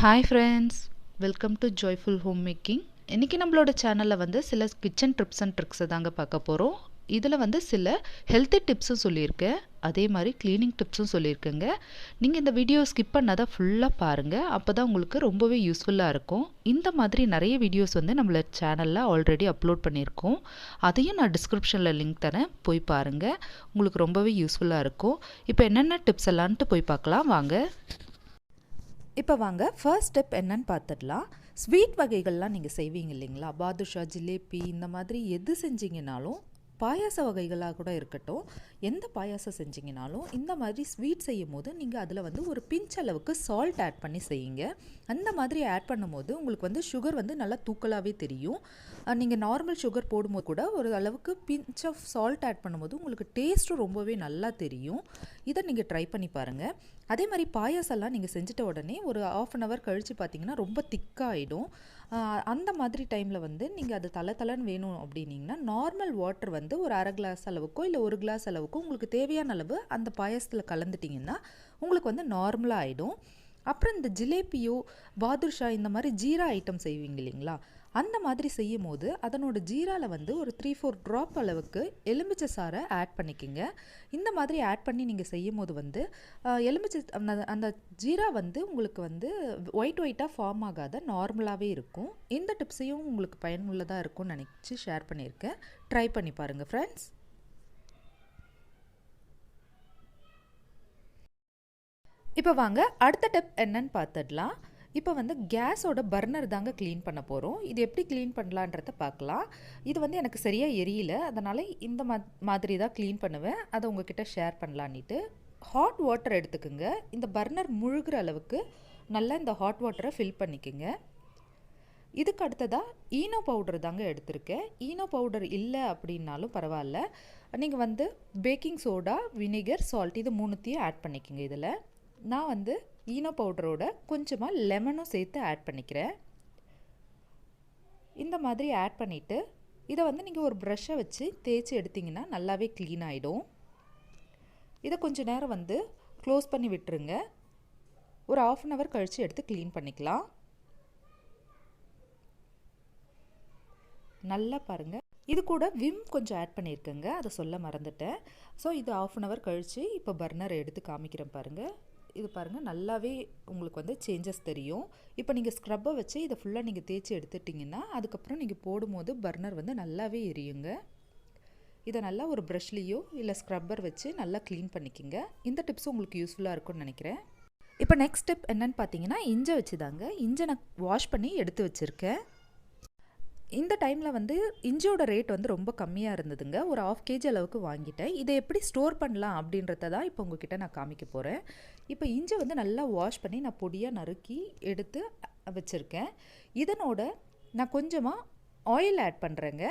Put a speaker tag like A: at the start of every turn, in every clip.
A: Hi friends, welcome to joyful home making. இன்றைக்கி நம்மளோட சேனலில் வந்து சில கிச்சன் ட்ரிப்ஸ் அண்ட் ட்ரிக்ஸை தாங்க பார்க்க போகிறோம். இதில் வந்து சில ஹெல்த்தி டிப்ஸும் சொல்லியிருக்கேன், அதே மாதிரி க்ளீனிங் டிப்ஸும் சொல்லியிருக்கேங்க. நீங்கள் இந்த வீடியோ ஸ்கிப் பண்ணாதான் ஃபுல்லாக பாருங்கள், அப்போ தான் உங்களுக்கு ரொம்பவே யூஸ்ஃபுல்லாக இருக்கும். இந்த மாதிரி நிறைய வீடியோஸ் வந்து நம்மளோட சேனலில் ஆல்ரெடி அப்லோட் பண்ணியிருக்கோம், அதையும் நான் டிஸ்கிரிப்ஷனில் லிங்க் தரேன், போய் பாருங்கள், உங்களுக்கு ரொம்பவே யூஸ்ஃபுல்லாக இருக்கும். இப்போ என்னென்ன டிப்ஸ் எல்லான்ட்டு போய் பார்க்கலாம் வாங்க. இப்போ வாங்க, ஃபர்ஸ்ட் ஸ்டெப் என்னன்னு பார்த்துடலாம். ஸ்வீட் வகைகள்லாம் நீங்கள் செய்வீங்க இல்லைங்களா, பாதுஷா, ஜிலேபி, இந்த மாதிரி எது செஞ்சீங்கனாலும், பாயாச வகைகளாக கூட இருக்கட்டும், எந்த பாயாசம் செஞ்சிங்கனாலும் இந்த மாதிரி ஸ்வீட் செய்யும் போது நீங்கள் அதில் வந்து ஒரு பிஞ்ச் அளவுக்கு சால்ட் ஆட் பண்ணி செய்யுங்க. அந்த மாதிரி ஆட் பண்ணும்போது உங்களுக்கு வந்து சுகர் வந்து நல்லா தூக்கலாகவே தெரியும். நீங்கள் நார்மல் சுகர் போடும்போது கூட ஒரு அளவுக்கு பிஞ்ச் ஆஃப் சால்ட் ஆட் பண்ணும்போது உங்களுக்கு டேஸ்ட்டும் ரொம்பவே நல்லா தெரியும். இதை நீங்கள் ட்ரை பண்ணி பாருங்கள். அதே மாதிரி பாயாசம்லாம் நீங்கள் செஞ்சுட்ட உடனே ஒரு ½ அன் ஹவர் கழித்து பார்த்தீங்கன்னா ரொம்ப திக்காகிடும். அந்த மாதிரி டைமில் வந்து நீங்கள் அது தலை வேணும் அப்படின்னிங்கன்னா நார்மல் வாட்டர் வந்து ஒரு அரை கிளாஸ் அளவுக்கோ இல்லை ஒரு கிளாஸ் அளவுக்கோ உங்களுக்கு தேவையான அளவு அந்த பாயாசத்தில் கலந்துட்டிங்கன்னா உங்களுக்கு வந்து நார்மலாக ஆகிடும். அப்புறம் இந்த ஜிலேபியோ பாதுஷா இந்த மாதிரி ஜீரா ஐட்டம் செய்வீங்க இல்லைங்களா, அந்த மாதிரி செய்யும் போது அதனோட ஜீராவில் வந்து ஒரு 3-4 ட்ராப் அளவுக்கு எலுமிச்சை சாறை ஆட் பண்ணிக்கோங்க. இந்த மாதிரி ஆட் பண்ணி நீங்கள் செய்யும் போது வந்து எலுமிச்சை அந்த ஜீரா வந்து உங்களுக்கு வந்து ஒயிட்டாக ஃபார்ம் ஆகாத நார்மலாகவே இருக்கும். இந்த டிப்ஸையும் உங்களுக்கு பயனுள்ளதாக இருக்கும்னு நினச்சி ஷேர் பண்ணியிருக்கேன். ட்ரை பண்ணி பாருங்கள் ஃப்ரெண்ட்ஸ். இப்போ வாங்க, அடுத்த டிப் என்னன்னு பார்த்துடலாம். இப்போ வந்து கேஸோட பர்னர் தாங்க க்ளீன் பண்ண போகிறோம். இது எப்படி க்ளீன் பண்ணலான்றத பார்க்கலாம். இது வந்து எனக்கு சரியாக எரியல, அதனால் இந்த மாதிரி தான் க்ளீன் பண்ணுவேன், அதை உங்ககிட்ட ஷேர் பண்ணலான்ட்டு. ஹாட் வாட்டர் எடுத்துக்குங்க. இந்த பர்னர் முழுகிற அளவுக்கு நல்லா இந்த ஹாட் வாட்டரை ஃபில் பண்ணிக்கோங்க. இதுக்கு அடுத்ததாக ஈனோ பவுடர் தாங்க எடுத்திருக்கேன். ஈனோ பவுடர் இல்லை அப்படின்னாலும் பரவாயில்ல, நீங்கள் வந்து பேக்கிங் சோடா, வினிகர், சால்ட் இது மூணுத்தையும் ஆட் பண்ணிக்கோங்க. இதில் நான் வந்து ஈனோ பவுடரோட கொஞ்சமாக லெமனும் சேர்த்து ஆட் பண்ணிக்கிறேன். இந்த மாதிரி ஆட் பண்ணிவிட்டு இதை வந்து நீங்கள் ஒரு ப்ரஷ்ஷை வச்சு தேய்ச்சி எடுத்திங்கன்னா நல்லாவே க்ளீன் ஆகிடும். இதை கொஞ்சம் நேரம் வந்து க்ளோஸ் பண்ணி விட்டுருங்க. ஒரு ½ அன் ஹவர் கழித்து எடுத்து க்ளீன் பண்ணிக்கலாம். நல்லா பாருங்கள், இது கூட விம் கொஞ்சம் ஆட் பண்ணியிருக்கேங்க, அதை சொல்ல மறந்துட்டேன். ஸோ இது ½ அன் ஹவர் கழித்து இப்போ பர்னரை எடுத்து காமிக்கிறேன் பாருங்கள். இது பாருங்கள், நல்லாவே உங்களுக்கு வந்து சேஞ்சஸ் தெரியும். இப்போ நீங்கள் ஸ்க்ரப்பை வச்சு இதை ஃபுல்லாக நீங்கள் தேய்ச்சி எடுத்துட்டிங்கன்னா அதுக்கப்புறம் நீங்கள் போடும்போது பர்னர் வந்து நல்லாவே எரியுங்க. இதை நல்லா ஒரு ப்ரஷ்லேயோ இல்லை ஸ்க்ரப்பர் வச்சு நல்லா க்ளீன் பண்ணிக்கோங்க. இந்த டிப்ஸ் உங்களுக்கு யூஸ்ஃபுல்லாக இருக்கும்னு நினைக்கிறேன். இப்போ நெக்ஸ்ட் ஸ்டெப் என்னன்னு பார்த்தீங்கன்னா, இஞ்சை வச்சு தாங்க. இஞ்சை நான் வாஷ் பண்ணி எடுத்து வச்சுருக்கேன். இந்த டைமில் வந்து இஞ்சியோட ரேட் வந்து ரொம்ப கம்மியாக இருந்ததுங்க. ஒரு ½ kg அளவுக்கு வாங்கிட்டேன். இதை எப்படி ஸ்டோர் பண்ணலாம் அப்படின்றத தான் இப்போ உங்ககிட்ட நான் காமிக்க போகிறேன். இப்போ இஞ்சி வந்து நல்லா வாஷ் பண்ணி நான் பொடியாக நறுக்கி எடுத்து வச்சுருக்கேன். இதனோட நான் கொஞ்சமாக ஆயில் ஆட் பண்ணுறேங்க.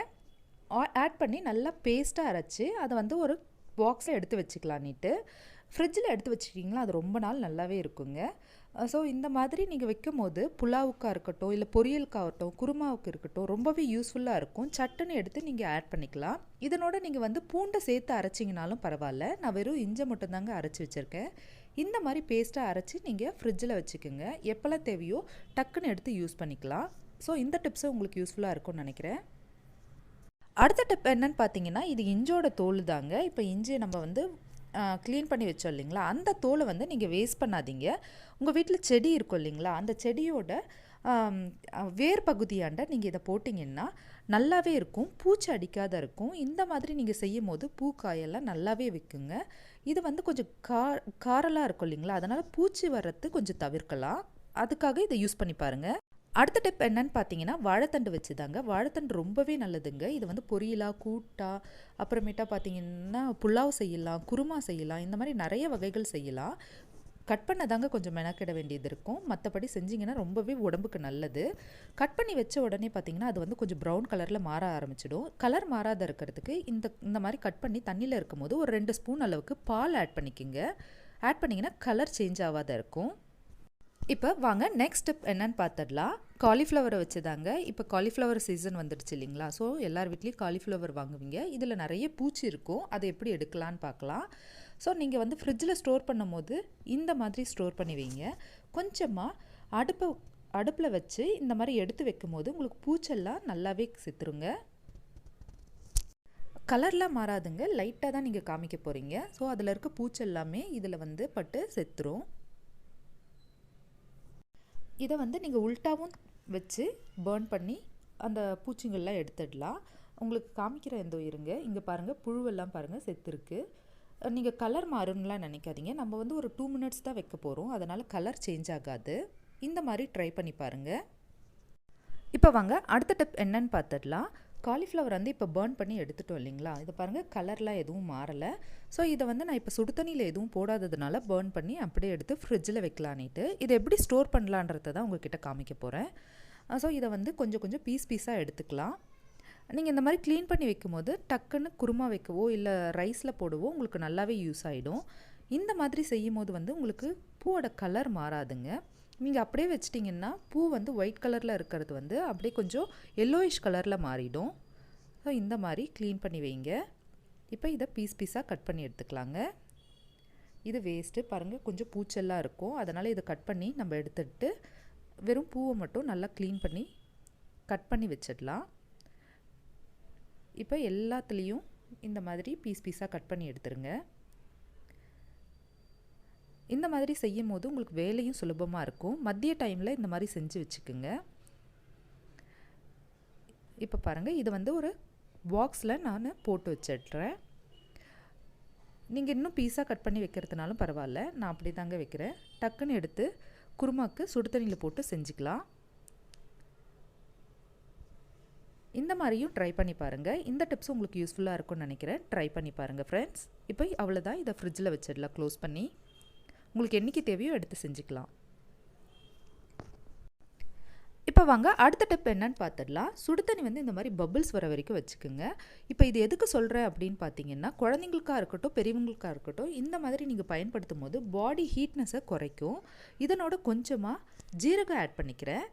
A: ஆட் பண்ணி நல்லா பேஸ்ட்டாக அரைச்சி அதை வந்து ஒரு பாக்ஸில் எடுத்து வச்சுக்கலான்ட்டு. ஃப்ரிட்ஜில் எடுத்து வச்சுக்கிட்டிங்களா அது ரொம்ப நாள் நல்லாவே இருக்குங்க. ஸோ இந்த மாதிரி நீங்கள் வைக்கும் போது புலாவுக்காக இருக்கட்டும், இல்லை பொரியலுக்காகட்டும், குருமாவுக்கு இருக்கட்டும், ரொம்பவே யூஸ்ஃபுல்லாக இருக்கும். சட்டுன்னு எடுத்து நீங்கள் ஆட் பண்ணிக்கலாம். இதனோட நீங்கள் வந்து பூண்டை சேர்த்து அரைச்சிங்கனாலும் பரவாயில்ல, நான் வெறும் இஞ்சை மட்டும்தாங்க அரைச்சி வச்சுருக்கேன். இந்த மாதிரி பேஸ்ட்டாக அரைச்சி நீங்கள் ஃப்ரிட்ஜில் வச்சுக்கோங்க. எப்போல்லாம் தேவையோ டக்குன்னு எடுத்து யூஸ் பண்ணிக்கலாம். ஸோ இந்த டிப்ஸும் உங்களுக்கு யூஸ்ஃபுல்லாக இருக்கும்னு நினைக்கிறேன். அடுத்த டிப் என்னன்னு பார்த்தீங்கன்னா, இது இஞ்சோட தோல் தாங்க. இப்போ இஞ்சி நம்ம வந்து க்ளீன் பண்ணி வச்சோம் இல்லைங்களா, அந்த தோலை வந்து நீங்கள் வேஸ்ட் பண்ணாதீங்க. உங்கள் வீட்டில் செடி இருக்கும் இல்லைங்களா, அந்த செடியோட வேர் பகுதியாண்ட நீங்கள் இதை போட்டிங்கன்னா நல்லாவே இருக்கும், பூச்சி அடிக்காத இருக்கும். இந்த மாதிரி நீங்கள் செய்யும் போது பூக்காயெல்லாம் நல்லாவே வைக்குங்க. இது வந்து கொஞ்சம் காரலாக இருக்கும் இல்லைங்களா, அதனால் பூச்சி வர்றது கொஞ்சம் தவிர்க்கலாம். அதுக்காக இதை யூஸ் பண்ணி பாருங்கள். அடுத்த டிப் என்னன்னு பார்த்தீங்கன்னா, வாழைத்தண்டு வச்சு தாங்க. வாழைத்தண்டு ரொம்பவே நல்லதுங்க. இது வந்து பொரியலாக, கூட்டா, அப்புறமேட்டா பார்த்தீங்கன்னா புலாவ் செய்யலாம், குருமா செய்யலாம், இந்த மாதிரி நிறைய வகைகள் செய்யலாம். கட் பண்ண தாங்க கொஞ்சம் மெனக்கிட வேண்டியது இருக்கும், மற்றபடி செஞ்சிங்கன்னா ரொம்பவே உடம்புக்கு நல்லது. கட் பண்ணி வச்ச உடனே பார்த்தீங்கன்னா அது வந்து கொஞ்சம் ப்ரௌன் கலரில் மாற ஆரம்பிச்சிடும். கலர் மாறாத இருக்கிறதுக்கு இந்த மாதிரி கட் பண்ணி தண்ணியில் இருக்கும் போது ஒரு 2 ஸ்பூன் அளவுக்கு பால் ஆட் பண்ணிக்கோங்க. ஆட் பண்ணிங்கன்னா கலர் சேஞ்ச் ஆகாத இருக்கும். இப்போ வாங்க நெக்ஸ்ட் ஸ்டெப் என்னன்னு பார்த்துடலாம். காலிஃப்ளவரை வச்சு தாங்க. இப்போ காலிஃப்ளவர் சீசன் வந்துடுச்சு இல்லைங்களா, ஸோ எல்லார் வீட்லேயும் காலிஃப்ளவர் வாங்குவீங்க. இதில் நிறைய பூச்சி இருக்கும், அதை எப்படி எடுக்கலான்னு பார்க்கலாம். ஸோ நீங்கள் வந்து ஃப்ரிட்ஜில் ஸ்டோர் பண்ணும் போது இந்த மாதிரி ஸ்டோர் பண்ணி வைங்க. கொஞ்சமாக அடுப்பில் வச்சு இந்த மாதிரி எடுத்து வைக்கும்போது உங்களுக்கு பூச்செல்லாம் நல்லாவே செத்துருங்க. கலர்லாம் மாறாதுங்க, லைட்டாக தான் நீங்கள் காமிக்க போகிறீங்க. ஸோ அதில் இருக்க பூச்செல்லாமே இதில் வந்து பட்டு செத்துரும். இதை வந்து நீங்கள் உல்ட்டாவும் வச்சு பர்ன் பண்ணி அந்த பூச்சிங்கள்லாம் எடுத்துடலாம். உங்களுக்கு காமிக்கிற எந்த இருங்க, இங்கே பாருங்கள் புழுவெல்லாம் பாருங்கள் செத்துருக்கு. நீங்கள் கலர் மாறும்லாம் நினைக்காதீங்க, நம்ம வந்து ஒரு 2 மினிட்ஸ் தான் வைக்க போகிறோம், அதனால் கலர் சேஞ்ச் ஆகாது. இந்த மாதிரி ட்ரை பண்ணி பாருங்கள். இப்போ வாங்க அடுத்த டிப் என்னன்னு பார்த்துடலாம். காலிஃப்ளவர் வந்து இப்போ பர்ன் பண்ணி எடுத்துட்டோம் இல்லைங்களா, இதை பாருங்கள் கலர்லாம் எதுவும் மாறலை. ஸோ இதை வந்து நான் இப்போ சுடு தண்ணியில் எதுவும் போடாததுனால பர்ன் பண்ணி அப்படியே எடுத்து ஃப்ரிட்ஜில் வைக்கலான்ட்டு இதை எப்படி ஸ்டோர் பண்ணலான்றதை தான் உங்கள்கிட்ட காமிக்க போகிறேன். ஸோ இதை வந்து கொஞ்சம் கொஞ்சம் பீஸாக எடுத்துக்கலாம். நீங்கள் இந்த மாதிரி க்ளீன் பண்ணி வைக்கும்போது டக்குன்னு குருமா வைக்கவோ இல்லை ரைஸில் போடவோ உங்களுக்கு நல்லாவே யூஸ் ஆகிடும். இந்த மாதிரி செய்யும் போது வந்து உங்களுக்கு பூவோட கலர் மாறாதுங்க. நீங்கள் அப்படியே வச்சிட்டிங்கன்னா பூ வந்து ஒயிட் கலரில் இருக்கிறது வந்து அப்படியே கொஞ்சம் எல்லோயிஷ் கலரில் மாறிடும். ஸோ இந்த மாதிரி க்ளீன் பண்ணி வைங்க. இப்போ இதை பீஸாக கட் பண்ணி எடுத்துக்கலாங்க. இது வேஸ்ட்டு பாருங்கள், கொஞ்சம் பூச்செல்லாம் இருக்கும், அதனால் இதை கட் பண்ணி நம்ம எடுத்துகிட்டு வெறும் பூவை மட்டும் நல்லா க்ளீன் பண்ணி கட் பண்ணி வச்சிடலாம். இப்போ எல்லாத்துலேயும் இந்த மாதிரி பீஸாக கட் பண்ணி எடுத்துருங்க. இந்த மாதிரி செய்யும் போது உங்களுக்கு வேலையும் சுலபமாக இருக்கும். மதிய டைமில் இந்த மாதிரி செஞ்சு வச்சுக்குங்க. இப்போ பாருங்கள், இதை வந்து ஒரு பாக்ஸில் நான் போட்டு வச்சிடுறேன். நீங்கள் இன்னும் பீஸாக கட் பண்ணி வைக்கிறதுனாலும் பரவாயில்ல, நான் அப்படி தாங்க வைக்கிறேன். டக்குன்னு எடுத்து குருமாக்கு சுடு தண்ணியில் போட்டு செஞ்சுக்கலாம். இந்த மாதிரியும் ட்ரை பண்ணி பாருங்கள். இந்த டிப்ஸ் உங்களுக்கு யூஸ்ஃபுல்லாக இருக்கும்னு நினைக்கிறேன். ட்ரை பண்ணி பாருங்கள் ஃப்ரெண்ட்ஸ். இப்போ அவ்வளோதான், இதை ஃப்ரிட்ஜில் வச்சிடலாம் க்ளோஸ் பண்ணி. உங்களுக்கு என்றைக்கு தேவையோ எடுத்து செஞ்சுக்கலாம். இப்போ வாங்க அடுத்த டிப் என்னன்னு பார்த்துடலாம். சுடு தண்ணி வந்து இந்த மாதிரி பபிள்ஸ் வர வரைக்கும் வச்சுக்கோங்க. இப்போ இது எதுக்கு சொல்கிறேன் அப்படின்னு பார்த்தீங்கன்னா, குழந்தைங்களுக்காக இருக்கட்டும் பெரியவங்களுக்காக இருக்கட்டும் இந்த மாதிரி நீங்கள் பயன்படுத்தும் போது பாடி ஹீட்னஸை குறைக்கும். இதனோட கொஞ்சமாக ஜீரகம் ஆட் பண்ணிக்கிறேன்,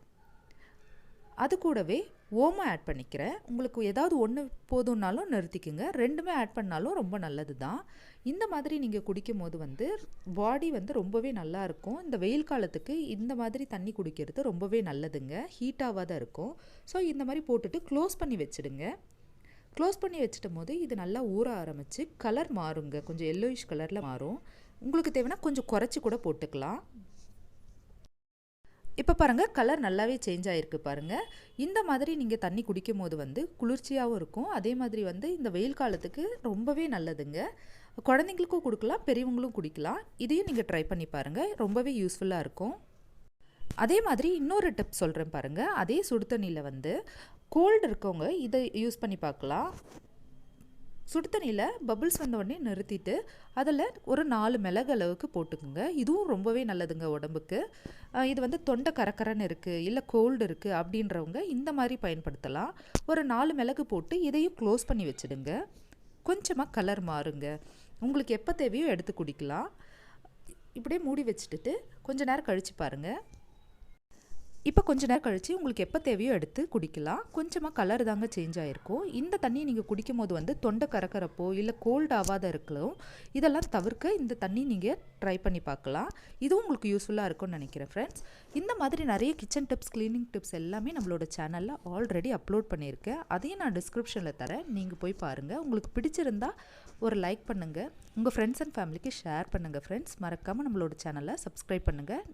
A: அது கூடவே ஓமம் ஆட் பண்ணிக்கிறேன். உங்களுக்கு ஏதாவது ஒன்று போதும்னாலும் நிறுத்திக்குங்க, ரெண்டுமே ஆட் பண்ணாலும் ரொம்ப நல்லது தான். இந்த மாதிரி நீங்கள் குடிக்கும் போது வந்து பாடி வந்து ரொம்பவே நல்லாயிருக்கும். இந்த வெயில் காலத்துக்கு இந்த மாதிரி தண்ணி குடிக்கிறது ரொம்பவே நல்லதுங்க, ஹீட்டாக தான் இருக்கும். ஸோ இந்த மாதிரி போட்டுட்டு க்ளோஸ் பண்ணி வச்சுடுங்க. க்ளோஸ் பண்ணி வச்சிட்டும் போது இது நல்லா ஊற ஆரம்பித்து கலர் மாறுங்க, கொஞ்சம் எல்லோயிஷ் கலரில் மாறும். உங்களுக்கு தேவைன்னா கொஞ்சம் குறைச்சி கூட போட்டுக்கலாம். இப்போ பாருங்கள் கலர் நல்லாவே சேஞ்ச் ஆகிருக்கு பாருங்கள். இந்த மாதிரி நீங்கள் தண்ணி குடிக்கும் போது வந்து குளிர்ச்சியாகவும் இருக்கும், அதே மாதிரி வந்து இந்த வெயில் காலத்துக்கு ரொம்பவே நல்லதுங்க. குழந்தைங்களுக்கும் கொடுக்கலாம், பெரியவங்களும் குடிக்கலாம். இதையும் நீங்கள் ட்ரை பண்ணி பாருங்கள், ரொம்பவே யூஸ்ஃபுல்லாக இருக்கும். அதே மாதிரி இன்னொரு டிப் சொல்கிறேன் பாருங்கள். அதே சுடு தண்ணியில் வந்து கோல்டு இருக்கவங்க இதை யூஸ் பண்ணி பார்க்கலாம். சுடு தண்ணியில் பபிள்ஸ் வந்த உடனே நிறுத்திட்டு அதில் ஒரு 4 மிளகு அளவுக்கு போட்டுக்குங்க. இதுவும் ரொம்பவே நல்லதுங்க உடம்புக்கு. இது வந்து தொண்டை கரக்கரன்னு இருக்குது இல்லை கோல்டு இருக்குது அப்படின்றவங்க இந்த மாதிரி பயன்படுத்தலாம். ஒரு 4 மிளகு போட்டு இதையும் க்ளோஸ் பண்ணி வச்சுடுங்க. கொஞ்சமாக கலர் மாறுங்க, உங்களுக்கு எப்போ தேவையோ எடுத்து குடிக்கலாம். இப்படியே மூடி வச்சுட்டு கொஞ்ச நேரம் கழித்து பாருங்கள். இப்போ கொஞ்ச நேரம் கழித்து உங்களுக்கு எப்போ தேவையோ எடுத்து குடிக்கலாம். கொஞ்சமாக கலர் தாங்க சேஞ்ச் ஆகிருக்கும். இந்த தண்ணியை நீங்கள் குடிக்கும் போது வந்து தொண்டை கறக்கிறப்போ இல்லை கோல்டு ஆகாத இருக்கலாம், இதெல்லாம் தவிர்க்க இந்த தண்ணி நீங்கள் ட்ரை பண்ணி பார்க்கலாம். இதுவும் உங்களுக்கு யூஸ்ஃபுல்லாக இருக்கும்னு நினைக்கிறேன் ஃப்ரெண்ட்ஸ். இந்த மாதிரி நிறைய கிச்சன் டிப்ஸ் க்ளீனிங் டிப்ஸ் எல்லாமே நம்மளோட சேனலில் ஆல்ரெடி அப்லோட் பண்ணியிருக்கேன். அதையும் நான் டிஸ்கிரிப்ஷனில் தரேன், நீங்கள் போய் பாருங்கள். உங்களுக்கு பிடிச்சிருந்தா ஒரு லைக் பண்ணுங்கள், உங்கள் ஃப்ரெண்ட்ஸ் அண்ட் ஃபேமிலிக்கு ஷேர் பண்ணுங்கள் ஃப்ரெண்ட்ஸ். மறக்காமல் நம்மளோட சேனலை சப்ஸ்கிரைப் பண்ணுங்கள்.